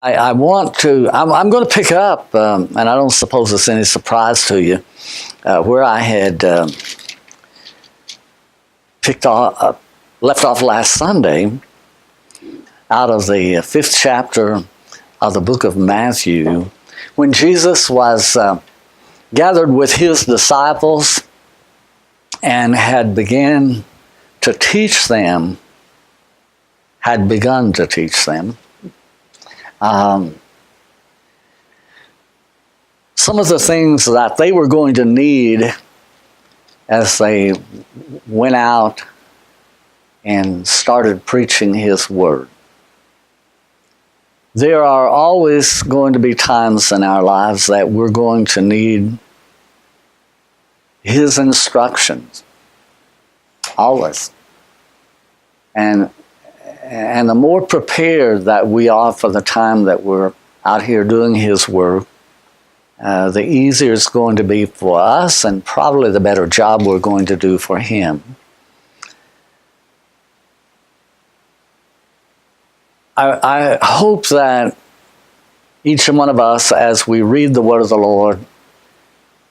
I'm going to pick up, and I don't suppose it's any surprise to you, where I had left off last Sunday out of the 5th chapter of the book of Matthew, when Jesus was gathered with his disciples and had begun to teach them. Some of the things that they were going to need as they went out and started preaching his word. There are always going to be times in our lives that we're going to need his instructions. Always. And the more prepared that we are for the time that we're out here doing his work, the easier it's going to be for us, and probably the better job we're going to do for him. I hope that each one of us, as we read the word of the Lord,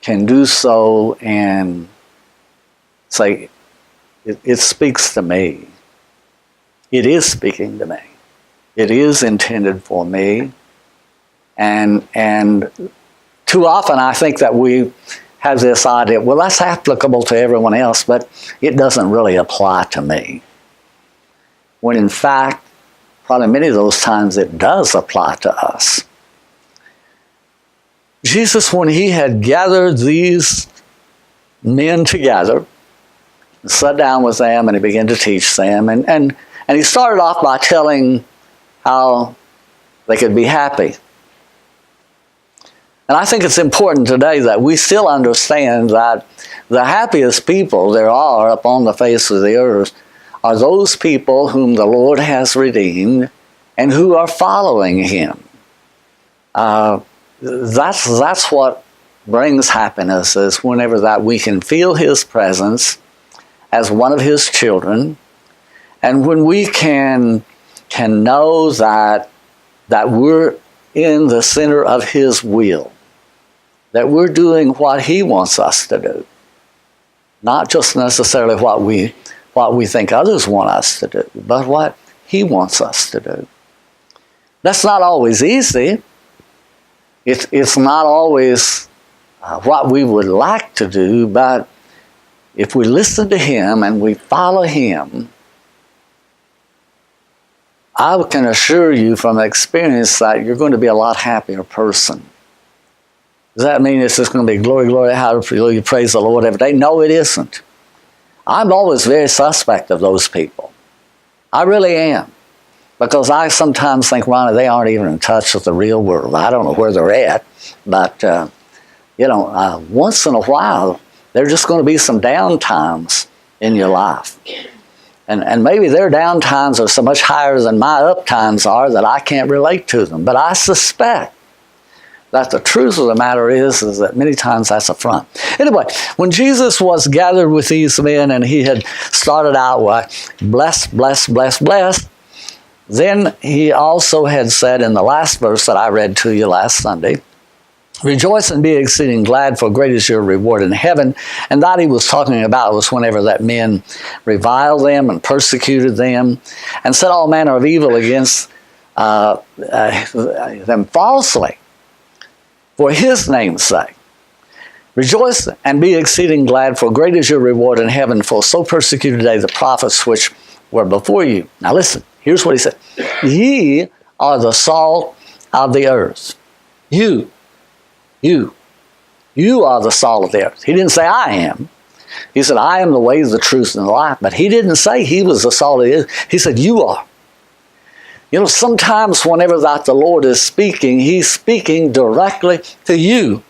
can do so and say, it speaks to me. It is speaking to me. It is intended for me. And too often I think that we have this idea, well, that's applicable to everyone else, but it doesn't really apply to me. When in fact, probably many of those times it does apply to us. Jesus, when he had gathered these men together, sat down with them and he began to teach them, and he started off by telling how they could be happy. And I think it's important today that we still understand that the happiest people there are upon the face of the earth are those people whom the Lord has redeemed and who are following him. That's what brings happiness, is whenever that we can feel his presence as one of his children, and when we can know that we're in the center of his will, that we're doing what he wants us to do, not just necessarily what we think others want us to do, but what he wants us to do. That's not always easy. It's not always what we would like to do, but if we listen to him and we follow him, I can assure you from experience that you're going to be a lot happier person. Does that mean it's just going to be glory, glory, hallelujah, praise the Lord every day? No, it isn't. I'm always very suspect of those people. I really am. Because I sometimes think, Ronnie, they aren't even in touch with the real world. I don't know where they're at, but, once in a while, there's just going to be some down times in your life. And maybe their down times are so much higher than my up times are that I can't relate to them. But I suspect that the truth of the matter is that many times that's a front. Anyway, when Jesus was gathered with these men and he had started out with bless, bless, bless, bless, then he also had said in the last verse that I read to you last Sunday, rejoice and be exceeding glad, for great is your reward in heaven. And that he was talking about was whenever that men reviled them and persecuted them and said all manner of evil against them falsely for his name's sake. Rejoice and be exceeding glad, for great is your reward in heaven, for so persecuted they the prophets which were before you. Now listen, here's what he said. Ye are the salt of the earth. You are the salt of the earth. He didn't say I am. He said I am the way, the truth, and the life. But he didn't say he was the salt of the earth. He said you are. You know, sometimes whenever that the Lord is speaking, he's speaking directly to you.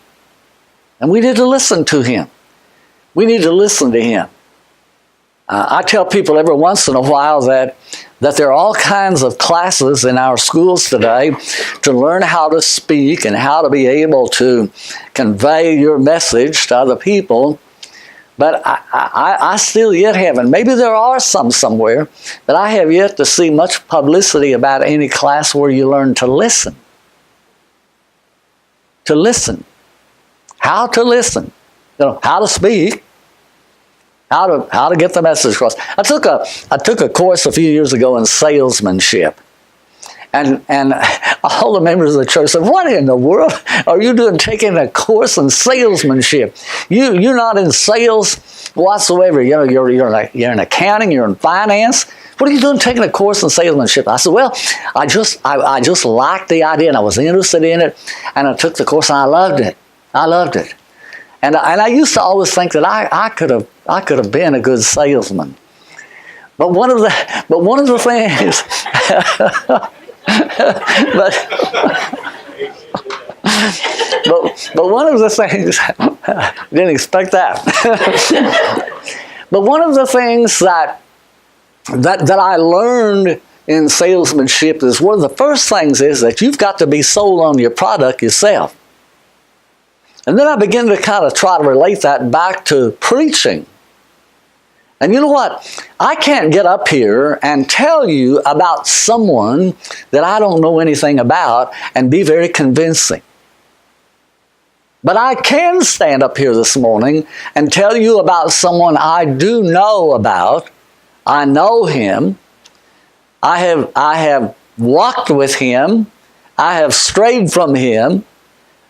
And we need to listen to him. We need to listen to him. I tell people every once in a while that there are all kinds of classes in our schools today to learn how to speak and how to be able to convey your message to other people. But I still yet haven't. Maybe there are some somewhere, but I have yet to see much publicity about any class where you learn to listen. to listen. How to listen. How to speak. How to get the message across. I took a course a few years ago in salesmanship. And all the members of the church said, "What in the world are you doing taking a course in salesmanship? You're not in sales whatsoever. You're in accounting, you're in finance. What are you doing taking a course in salesmanship?" I said, "Well, I just liked the idea and I was interested in it, and I took the course and I loved it. And I used to always think that I could have been a good salesman. But one of the things but one of the things, didn't expect that. But one of the things that I learned in salesmanship is one of the first things is that you've got to be sold on your product yourself. And then I began to kind of try to relate that back to preaching. And you know what? I can't get up here and tell you about someone that I don't know anything about and be very convincing. But I can stand up here this morning and tell you about someone I do know about. I know him. I have walked with him. I have strayed from him.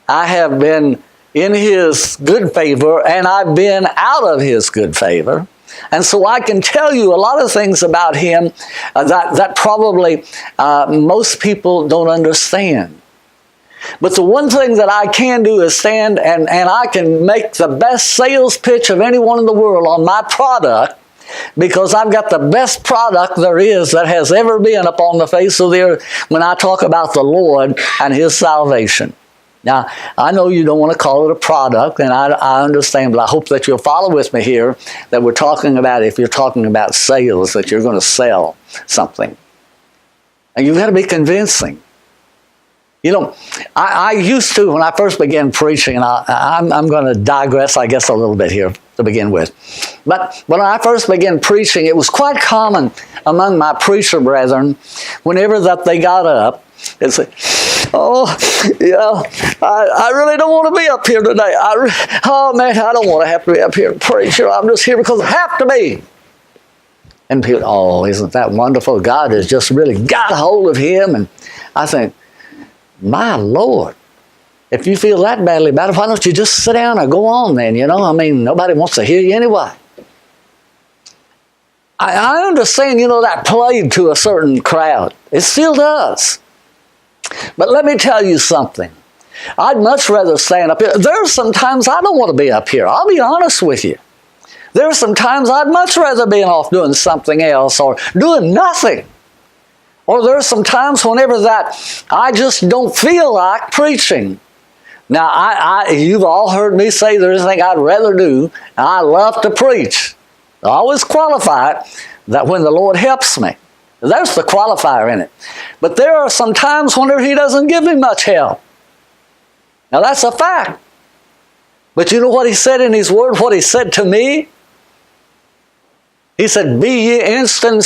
I have been in his good favor, and I've been out of his good favor. And so I can tell you a lot of things about him that probably most people don't understand. But the one thing that I can do is stand and I can make the best sales pitch of anyone in the world on my product, because I've got the best product there is that has ever been upon the face of the earth when I talk about the Lord and His salvation. Now, I know you don't want to call it a product, and I understand, but I hope that you'll follow with me here, that we're talking about, if you're talking about sales, that you're going to sell something. And you've got to be convincing. I used to, when I first began preaching, and I'm going to digress, I guess, a little bit here to begin with. But when I first began preaching, it was quite common among my preacher brethren, whenever that they got up, and say, "Oh, yeah, I really don't want to be up here today. Oh, man, I don't want to have to be up here and preach. I'm just here because I have to be." And people, "Oh, isn't that wonderful? God has just really got a hold of him." And I think, my Lord, if you feel that badly about it, why don't you just sit down or go on then? Nobody wants to hear you anyway. I understand, that played to a certain crowd. It still does. But let me tell you something. I'd much rather stand up here. There are some times I don't want to be up here. I'll be honest with you. There are some times I'd much rather be off doing something else or doing nothing. Or there are some times whenever that I just don't feel like preaching. Now, you've all heard me say there's anything I'd rather do. I love to preach. I always qualify it that when the Lord helps me. There's the qualifier in it. But there are some times whenever He doesn't give me much help. Now that's a fact. But you know what He said in His Word, what He said to me? He said, be ye instant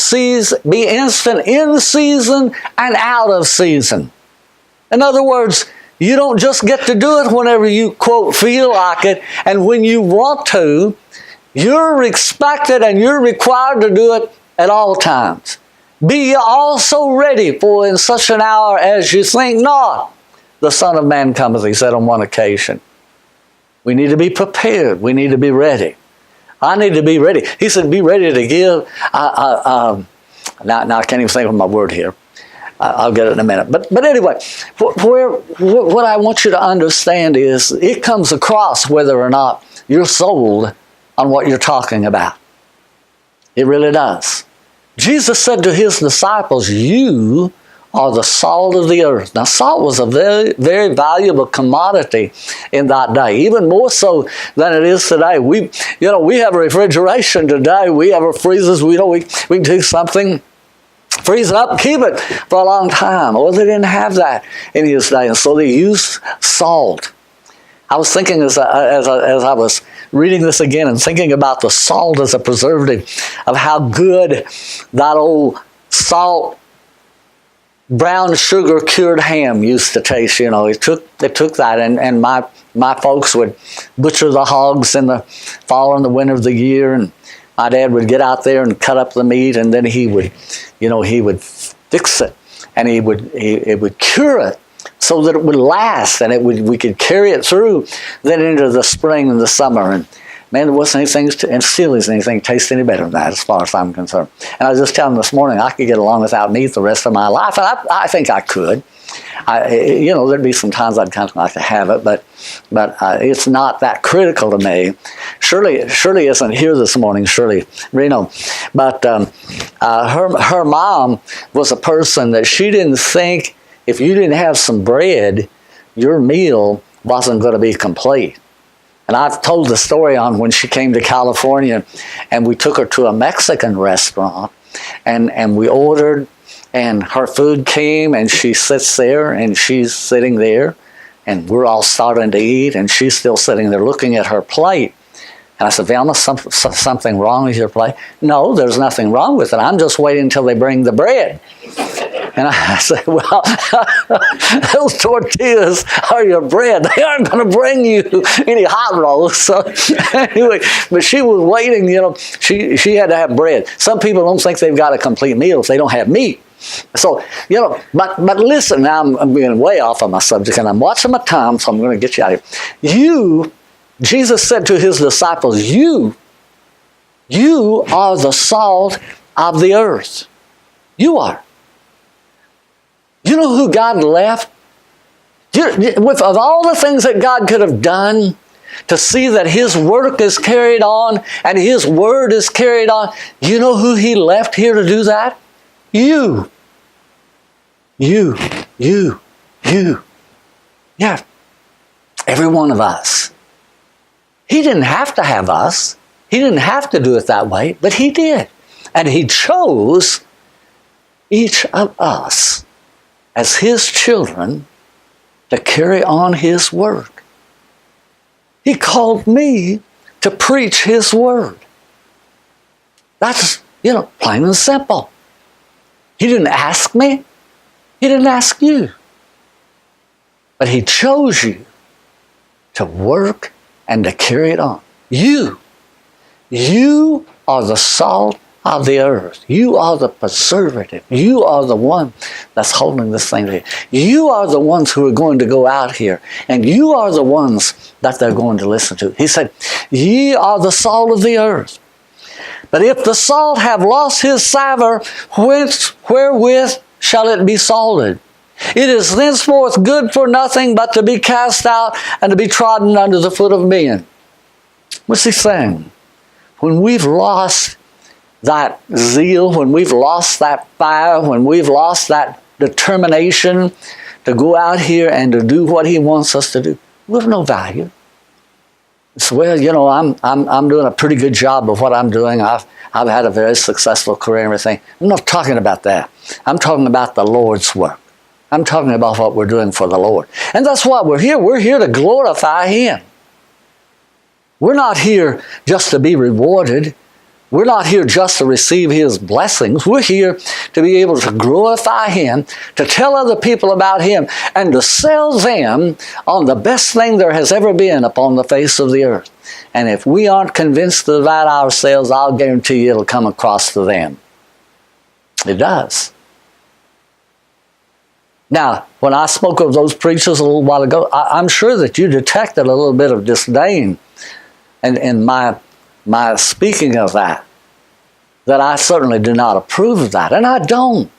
in season and out of season. In other words, you don't just get to do it whenever you, quote, feel like it, and when you want to. You're expected and you're required to do it at all times. Be ye also ready, for in such an hour as you think not, the Son of Man cometh, He said on one occasion. We need to be prepared. We need to be ready. I need to be ready. He said, be ready to give. Now I can't even think of my word here. I'll get it in a minute. But anyway, what I want you to understand is it comes across whether or not you're sold on what you're talking about. It really does. Jesus said to His disciples, you are the salt of the earth. Now, salt was a very, very valuable commodity in that day, even more so than it is today. We have refrigeration today. We have our freezers. We can take something, freeze it up, keep it for a long time. Well, they didn't have that in His day, and so they used salt. I was thinking as I was reading this again and thinking about the salt as a preservative, of how good that old salt brown sugar cured ham used to taste. You know, they took that, and my folks would butcher the hogs in the fall and the winter of the year, and my dad would get out there and cut up the meat, and then he would fix it, and he would cure it so that it would last, and we could carry it through then into the spring and the summer. And man, there wasn't anything, and still isn't anything taste any better than that as far as I'm concerned. And I was just telling them this morning, I could get along without meat the rest of my life, and I think I could. There'd be some times I'd kind of like to have it, but it's not that critical to me. Shirley isn't here this morning, Shirley Reno, but her mom was a person that she didn't think if you didn't have some bread, your meal wasn't going to be complete. And I've told the story on when she came to California, and we took her to a Mexican restaurant, and we ordered, and her food came, and she sits there, and she's sitting there, and we're all starting to eat, and she's still sitting there looking at her plate. And I said, Velma, something wrong with your plate? No, there's nothing wrong with it. I'm just waiting until they bring the bread. And I said, well, those tortillas are your bread. They aren't going to bring you any hot rolls. So anyway, but she was waiting, she had to have bread. Some people don't think they've got a complete meal if they don't have meat. So, but listen, now I'm being way off on my subject, and I'm watching my time, so I'm going to get you out of here. Jesus said to his disciples, you are the salt of the earth. You are. You know who God left? With all the things that God could have done to see that his work is carried on and his word is carried on, you know who he left here to do that? You. Yeah. Every one of us. He didn't have to have us. He didn't have to do it that way, but he did. And he chose each of us as his children to carry on his work. He called me to preach his word. That's, plain and simple. He didn't ask me. He didn't ask you. But he chose you to work and to carry it on. You are the salt of the earth. You are the preservative. You are the one that's holding this thing together. You are the ones who are going to go out here, and you are the ones that they're going to listen to. He said, ye are the salt of the earth. But if the salt have lost his savour, wherewith shall it be salted? It is thenceforth good for nothing but to be cast out and to be trodden under the foot of men. What's he saying? When we've lost that zeal, when we've lost that fire, when we've lost that determination to go out here and to do what he wants us to do, we have no value. So, well, I'm doing a pretty good job of what I'm doing. I've had a very successful career and everything. I'm not talking about that. I'm talking about the Lord's work. I'm talking about what we're doing for the Lord. And that's why we're here. We're here to glorify him. We're not here just to be rewarded. We're not here just to receive his blessings. We're here to be able to glorify him, to tell other people about him, and to sell them on the best thing there has ever been upon the face of the earth. And if we aren't convinced of that ourselves, I'll guarantee you it'll come across to them. It does. Now, when I spoke of those preachers a little while ago, I'm sure that you detected a little bit of disdain in my speaking of that I certainly do not approve of that, and I don't.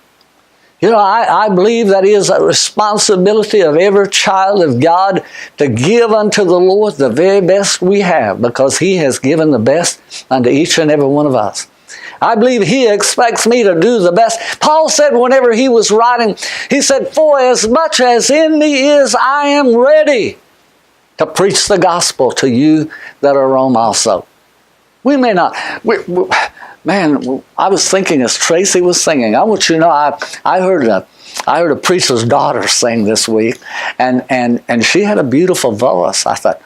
I believe that is a responsibility of every child of God to give unto the Lord the very best we have, because he has given the best unto each and every one of us. I believe he expects me to do the best. Paul said whenever he was writing, he said, for as much as in me is, I am ready to preach the gospel to you that are Rome also. We may not. I was thinking as Tracy was singing. I want you to know, I heard a preacher's daughter sing this week, and she had a beautiful voice. I thought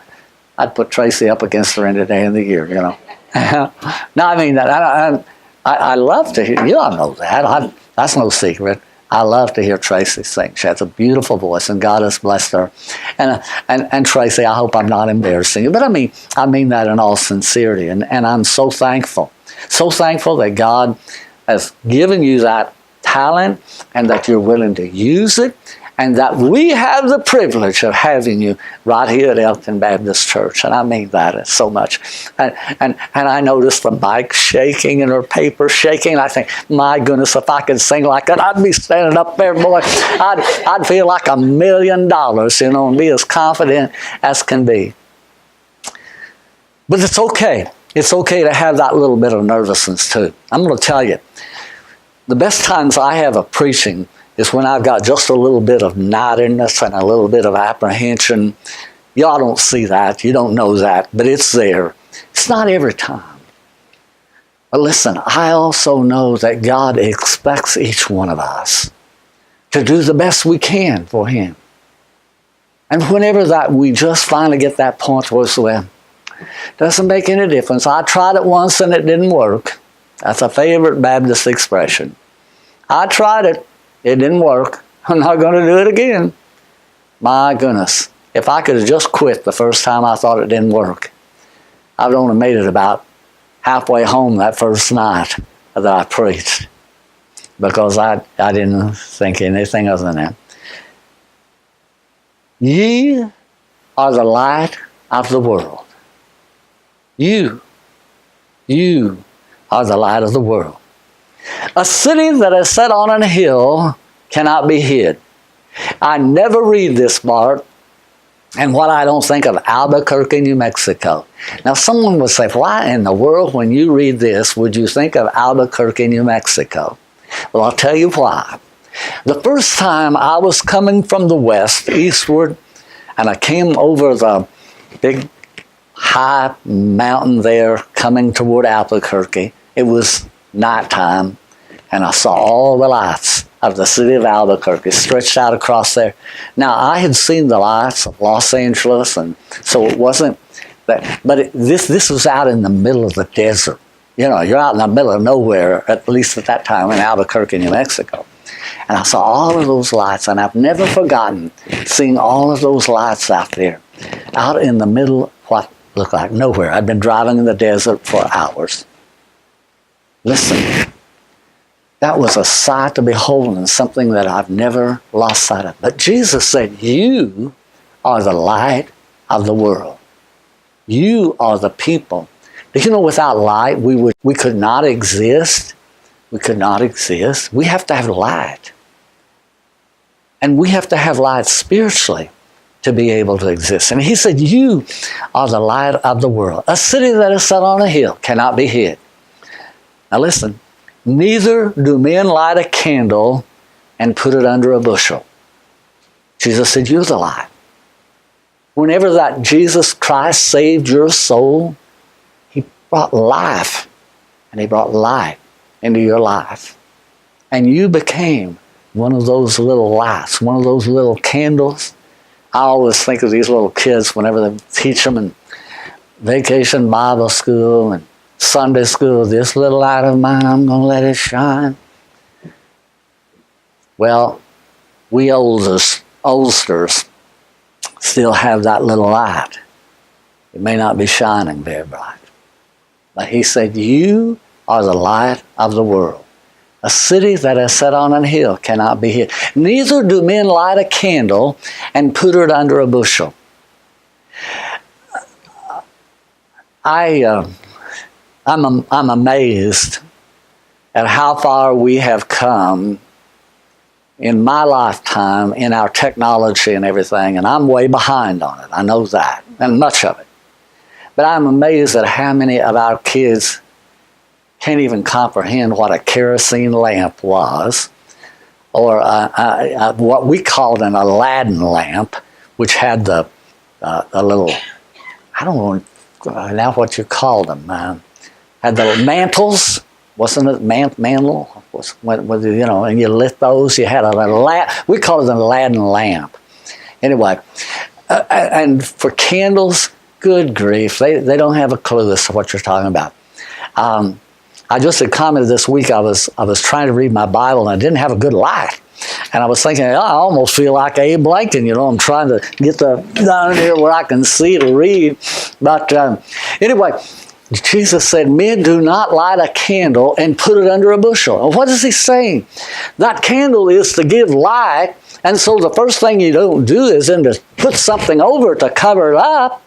I'd put Tracy up against her any day of the year. No, I mean that. I love to hear. You all know that. That's no secret. I love to hear Tracy sing. She has a beautiful voice, and God has blessed her. And Tracy, I hope I'm not embarrassing you, but I mean that in all sincerity. And I'm so thankful that God has given you that talent and that you're willing to use it, and that we have the privilege of having you right here at Elkton Baptist Church. And I mean that so much. And I noticed the mic shaking and her paper shaking. I think, my goodness, if I could sing like that, I'd be standing up there, boy. I'd feel like $1 million, and be as confident as can be. But it's okay. It's okay to have that little bit of nervousness too. I'm going to tell you, the best times I have of preaching is when I've got just a little bit of naughtiness and a little bit of apprehension. Y'all don't see that. You don't know that, but it's there. It's not every time. But listen, I also know that God expects each one of us to do the best we can for Him. And whenever that we just finally get that point where it's, well, doesn't make any difference. I tried it once and it didn't work. That's a favorite Baptist expression. I tried it. It didn't work. I'm not going to do it again. My goodness. If I could have just quit the first time I thought it didn't work, I'd only made it about halfway home that first night that I preached, because I didn't think anything other than that. Ye are the light of the world. You are the light of the world. A city that is set on a hill cannot be hid. I never read this part, and what I don't think of Albuquerque, New Mexico. Now, someone would say, why in the world, when you read this, would you think of Albuquerque, New Mexico? Well, I'll tell you why. The first time I was coming from the west, eastward, and I came over the big high mountain there coming toward Albuquerque. It was nighttime, and I saw all the lights of the city of Albuquerque stretched out across there. Now, I had seen the lights of Los Angeles, and so it wasn't that, but this was out in the middle of the desert. You're out in the middle of nowhere, at least at that time, in Albuquerque, New Mexico. And I saw all of those lights, and I've never forgotten seeing all of those lights out there, out in the middle of what looked like nowhere. I'd been driving in the desert for hours. Listen, that was a sight to behold, and something that I've never lost sight of. But Jesus said, you are the light of the world. You are the people. Did you know without light, we could not exist? We could not exist. We have to have light. And we have to have light spiritually to be able to exist. And He said, you are the light of the world. A city that is set on a hill cannot be hid. Now listen, neither do men light a candle and put it under a bushel. Jesus said, you're the light. Whenever that Jesus Christ saved your soul, He brought life, and He brought light into your life. And you became one of those little lights, one of those little candles. I always think of these little kids whenever they teach them in vacation Bible school and Sunday school, this little light of mine, I'm going to let it shine. Well, we oldsters still have that little light. It may not be shining very bright. But He said, you are the light of the world. A city that is set on a hill cannot be hid. Neither do men light a candle and put it under a bushel. I'm amazed at how far we have come in my lifetime in our technology and everything, and I'm way behind on it. I know that, and much of it. But I'm amazed at how many of our kids can't even comprehend what a kerosene lamp was, or what we called an Aladdin lamp, which had the little, I don't know now what you called them, had the mantles, wasn't it mantle? And you lit those. You had a lamp. We call it an Aladdin lamp. Anyway, and for candles, good grief, they don't have a clue as to what you're talking about. I just had commented this week. I was trying to read my Bible and I didn't have a good light. And I was thinking, I almost feel like Abe Lincoln, I'm trying to get down here where I can see to read. But anyway, Jesus said, men do not light a candle and put it under a bushel. What is he saying? That candle is to give light, and so the first thing you don't do is then to put something over it to cover it up.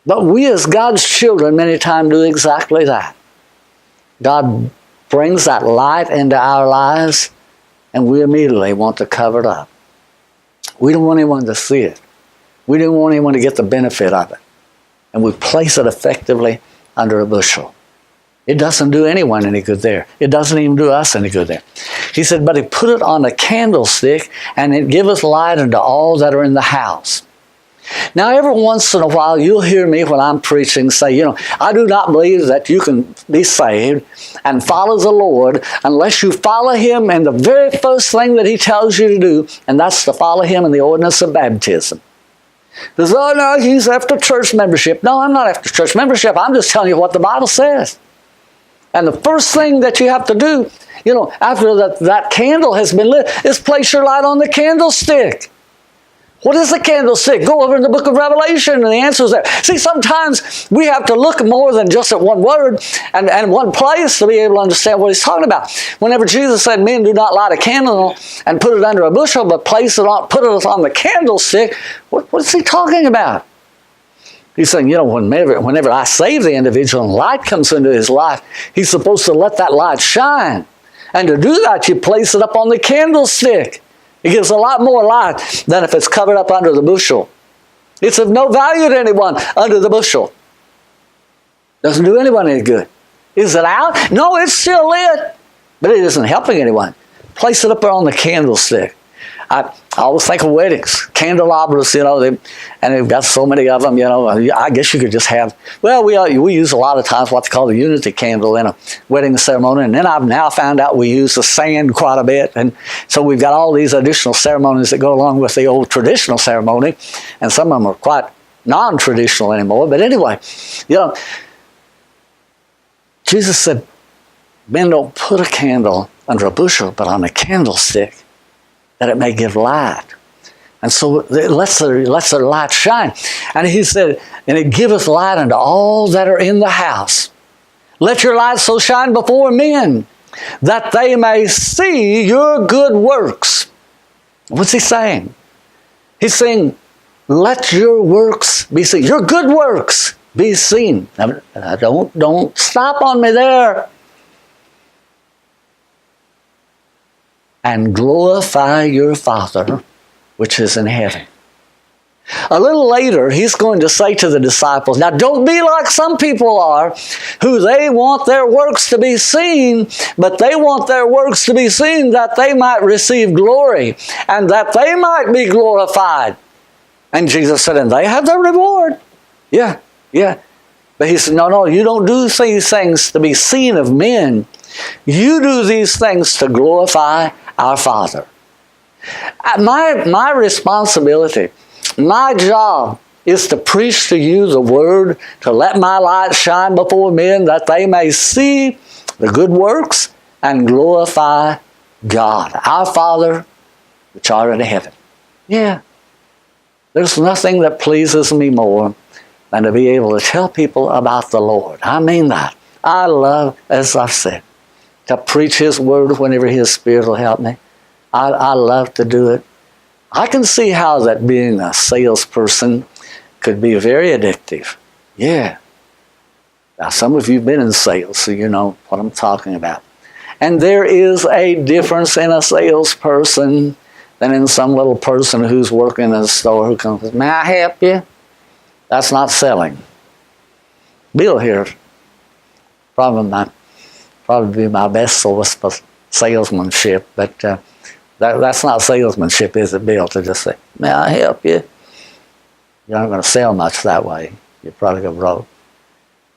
But we as God's children many times do exactly that. God brings that light into our lives, and we immediately want to cover it up. We don't want anyone to see it. We don't want anyone to get the benefit of it. And we place it effectively under a bushel. It doesn't do anyone any good there. It doesn't even do us any good there. He said, but he put it on a candlestick, and it giveth light unto all that are in the house. Now, every once in a while, you'll hear me when I'm preaching say, I do not believe that you can be saved and follow the Lord unless you follow him in the very first thing that he tells you to do, and that's to follow him in the ordinance of baptism. Because, oh no, he's after church membership. No, I'm not after church membership. I'm just telling you what the Bible says. And the first thing that you have to do, after that candle has been lit, is place your light on the candlestick. What is the candlestick? Go over in the book of Revelation, and the answer is there. See, sometimes we have to look more than just at one word and one place to be able to understand what he's talking about. Whenever Jesus said, men do not light a candle and put it under a bushel, but put it on the candlestick, what is he talking about? He's saying, whenever I save the individual and light comes into his life, he's supposed to let that light shine. And to do that, you place it up on the candlestick. It gives a lot more light than if it's covered up under the bushel. It's of no value to anyone under the bushel. Doesn't do anyone any good. Is it out? No, it's still lit, but it isn't helping anyone. Place it up there on the candlestick. I always think of weddings, candelabras, and they've got so many of them, I guess you could just have, we use a lot of times what they call the unity candle in a wedding ceremony, and then I've now found out we use the sand quite a bit, and so we've got all these additional ceremonies that go along with the old traditional ceremony, and some of them are quite non-traditional anymore, but anyway, Jesus said, men don't put a candle under a bushel, but on a candlestick, that it may give light. And so it lets their light shine. And he said, and it giveth light unto all that are in the house. Let your light so shine before men, that they may see your good works. What's he saying? He's saying, let your works be seen. Your good works be seen. Now, don't stop on me there. And glorify your Father which is in heaven. A little later, he's going to say to the disciples, now don't be like some people are, who they want their works to be seen, but they want their works to be seen that they might receive glory, and that they might be glorified. And Jesus said, and they have their reward. Yeah. But he said, no, you don't do these things to be seen of men. You do these things to glorify our Father. My responsibility, my job is to preach to you the word, to let my light shine before men that they may see the good works and glorify God, our Father which art in heaven. Yeah. There's nothing that pleases me more than to be able to tell people about the Lord. I mean that. I love, as I've said, to preach his word whenever his Spirit will help me. I love to do it. I can see how that being a salesperson could be very addictive. Yeah. Now, some of you have been in sales, so you know what I'm talking about. And there is a difference in a salesperson than in some little person who's working in a store who comes, may I help you? That's not selling. Bill here, probably be my best source for salesmanship, but that's not salesmanship, is it, Bill, to just say, may I help you? You're not going to sell much that way. You're probably going to broke.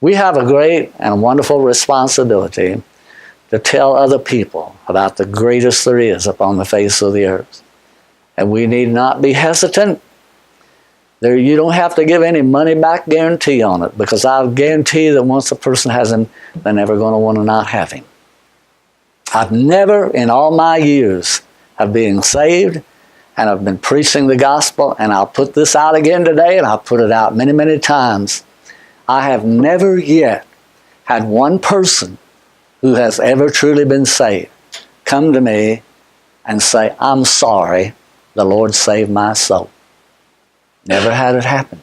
We have a great and wonderful responsibility to tell other people about the greatest there is upon the face of the earth. And we need not be hesitant. You don't have to give any money back guarantee on it, because I'll guarantee that once a person has him, they're never going to want to not have him. I've never in all my years of being saved, and I've been preaching the gospel, and I'll put this out again today, and I'll put it out many, many times. I have never yet had one person who has ever truly been saved come to me and say, I'm sorry, the Lord saved my soul. Never had it happen.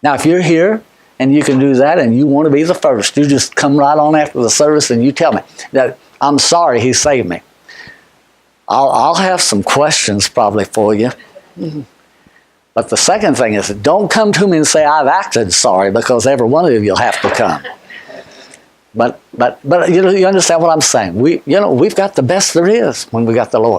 Now, if you're here and you can do that and you want to be the first, you just come right on after the service and you tell me that I'm sorry he saved me. I'll have some questions probably for you. But the second thing is, don't come to me and say I've acted sorry, because every one of you will have to come. But you understand what I'm saying. We've got the best there is when we got the Lord.